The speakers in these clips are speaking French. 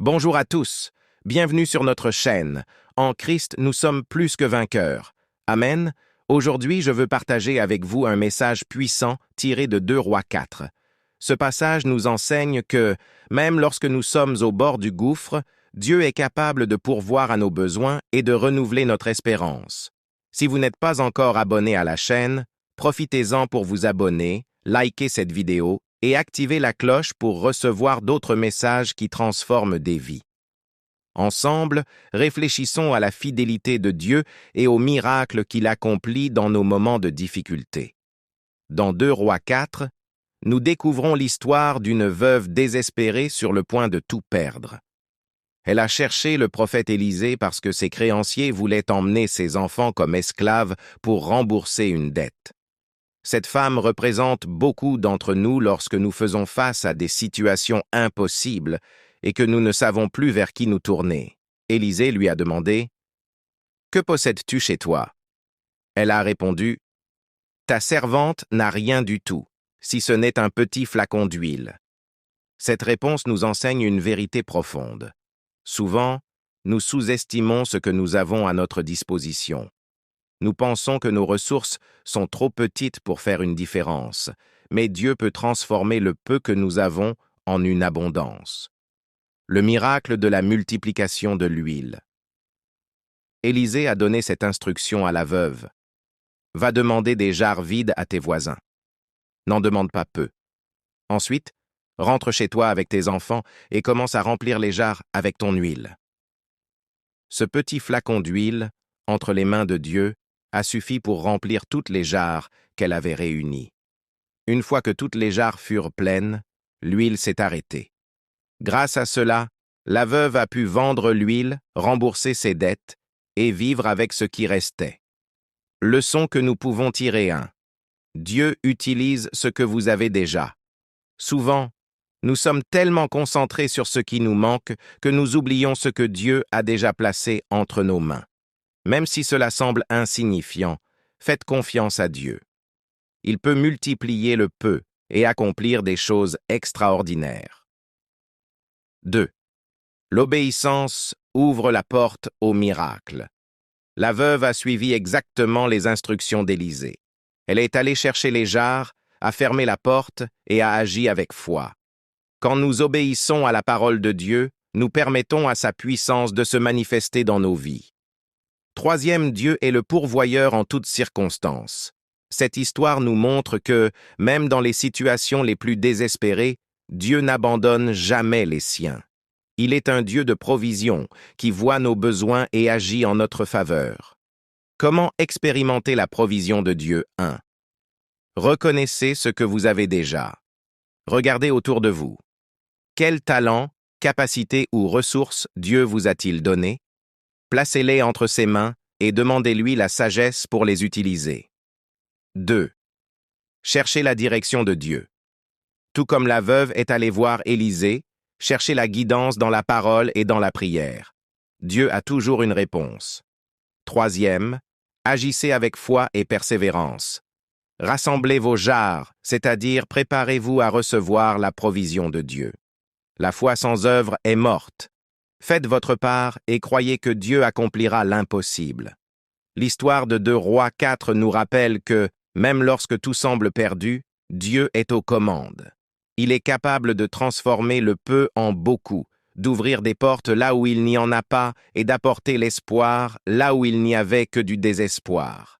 Bonjour à tous, bienvenue sur notre chaîne. En Christ, nous sommes plus que vainqueurs. Amen. Aujourd'hui, je veux partager avec vous un message puissant tiré de 2 Rois 4. Ce passage nous enseigne que, même lorsque nous sommes au bord du gouffre, Dieu est capable de pourvoir à nos besoins et de renouveler notre espérance. Si vous n'êtes pas encore abonné à la chaîne, profitez-en pour vous abonner, liker cette vidéo et activer la cloche pour recevoir d'autres messages qui transforment des vies. Ensemble, réfléchissons à la fidélité de Dieu et aux miracles qu'il accomplit dans nos moments de difficulté. Dans 2 Rois 4, nous découvrons l'histoire d'une veuve désespérée sur le point de tout perdre. Elle a cherché le prophète Élisée parce que ses créanciers voulaient emmener ses enfants comme esclaves pour rembourser une dette. Cette femme représente beaucoup d'entre nous lorsque nous faisons face à des situations impossibles et que nous ne savons plus vers qui nous tourner. Élisée lui a demandé « Que possèdes-tu chez toi ?» Elle a répondu « Ta servante n'a rien du tout, si ce n'est un petit flacon d'huile. » Cette réponse nous enseigne une vérité profonde. Souvent, nous sous-estimons ce que nous avons à notre disposition. Nous pensons que nos ressources sont trop petites pour faire une différence, mais Dieu peut transformer le peu que nous avons en une abondance. Le miracle de la multiplication de l'huile. Élisée a donné cette instruction à la veuve. Va demander des jarres vides à tes voisins. N'en demande pas peu. Ensuite, rentre chez toi avec tes enfants et commence à remplir les jarres avec ton huile. Ce petit flacon d'huile, entre les mains de Dieu, a suffi pour remplir toutes les jarres qu'elle avait réunies. Une fois que toutes les jarres furent pleines, l'huile s'est arrêtée. Grâce à cela, la veuve a pu vendre l'huile, rembourser ses dettes et vivre avec ce qui restait. Leçon que nous pouvons tirer 1. Dieu utilise ce que vous avez déjà. Souvent, nous sommes tellement concentrés sur ce qui nous manque que nous oublions ce que Dieu a déjà placé entre nos mains. Même si cela semble insignifiant, faites confiance à Dieu. Il peut multiplier le peu et accomplir des choses extraordinaires. 2. L'obéissance ouvre la porte au miracle. La veuve a suivi exactement les instructions d'Élisée. Elle est allée chercher les jarres, a fermé la porte et a agi avec foi. Quand nous obéissons à la parole de Dieu, nous permettons à sa puissance de se manifester dans nos vies. 3. Dieu est le pourvoyeur en toutes circonstances. Cette histoire nous montre que, même dans les situations les plus désespérées, Dieu n'abandonne jamais les siens. Il est un Dieu de provision qui voit nos besoins et agit en notre faveur. Comment expérimenter la provision de Dieu 1. Reconnaissez ce que vous avez déjà. Regardez autour de vous. Quels talents, capacités ou ressources Dieu vous a-t-il donné? Placez-les entre ses mains et demandez-lui la sagesse pour les utiliser. 2. Cherchez la direction de Dieu. Tout comme la veuve est allée voir Élisée, cherchez la guidance dans la parole et dans la prière. Dieu a toujours une réponse. 3. Agissez avec foi et persévérance. Rassemblez vos jarres, c'est-à-dire préparez-vous à recevoir la provision de Dieu. La foi sans œuvre est morte. Faites votre part et croyez que Dieu accomplira l'impossible. L'histoire de 2 Rois 4 nous rappelle que, même lorsque tout semble perdu, Dieu est aux commandes. Il est capable de transformer le peu en beaucoup, d'ouvrir des portes là où il n'y en a pas et d'apporter l'espoir là où il n'y avait que du désespoir.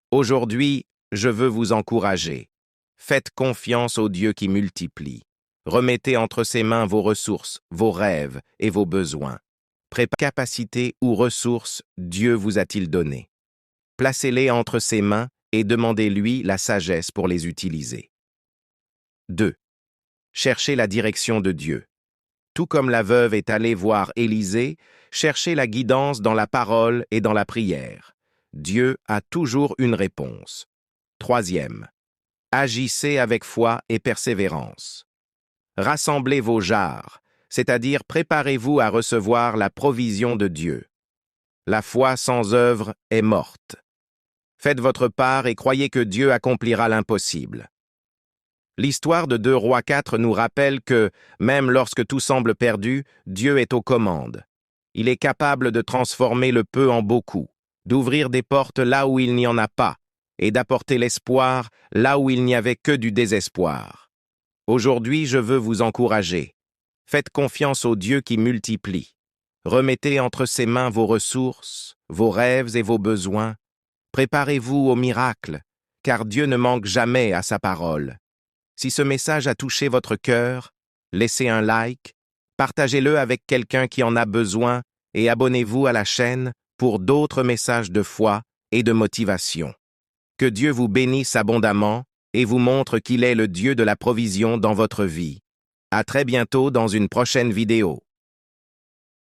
Aujourd'hui, je veux vous encourager. Faites confiance au Dieu qui multiplie. Remettez entre ses mains vos ressources, vos rêves et vos besoins. Capacités ou ressources Dieu vous a-t-il donné? Placez-les entre ses mains et demandez-lui la sagesse pour les utiliser. 2. Cherchez la direction de Dieu. Tout comme la veuve est allée voir Élisée, cherchez la guidance dans la parole et dans la prière. Dieu a toujours une réponse. 3. Agissez avec foi et persévérance. Rassemblez vos jarres, c'est-à-dire préparez-vous à recevoir la provision de Dieu. La foi sans œuvre est morte. Faites votre part et croyez que Dieu accomplira l'impossible. L'histoire de 2 Rois 4 nous rappelle que, même lorsque tout semble perdu, Dieu est aux commandes. Il est capable de transformer le peu en beaucoup, d'ouvrir des portes là où il n'y en a pas, et d'apporter l'espoir là où il n'y avait que du désespoir. Aujourd'hui, je veux vous encourager. Faites confiance au Dieu qui multiplie. Remettez entre ses mains vos ressources, vos rêves et vos besoins. Préparez-vous au miracle, car Dieu ne manque jamais à sa parole. Si ce message a touché votre cœur, laissez un like, partagez-le avec quelqu'un qui en a besoin et abonnez-vous à la chaîne pour d'autres messages de foi et de motivation. Que Dieu vous bénisse abondamment et vous montre qu'il est le Dieu de la provision dans votre vie. À très bientôt dans une prochaine vidéo.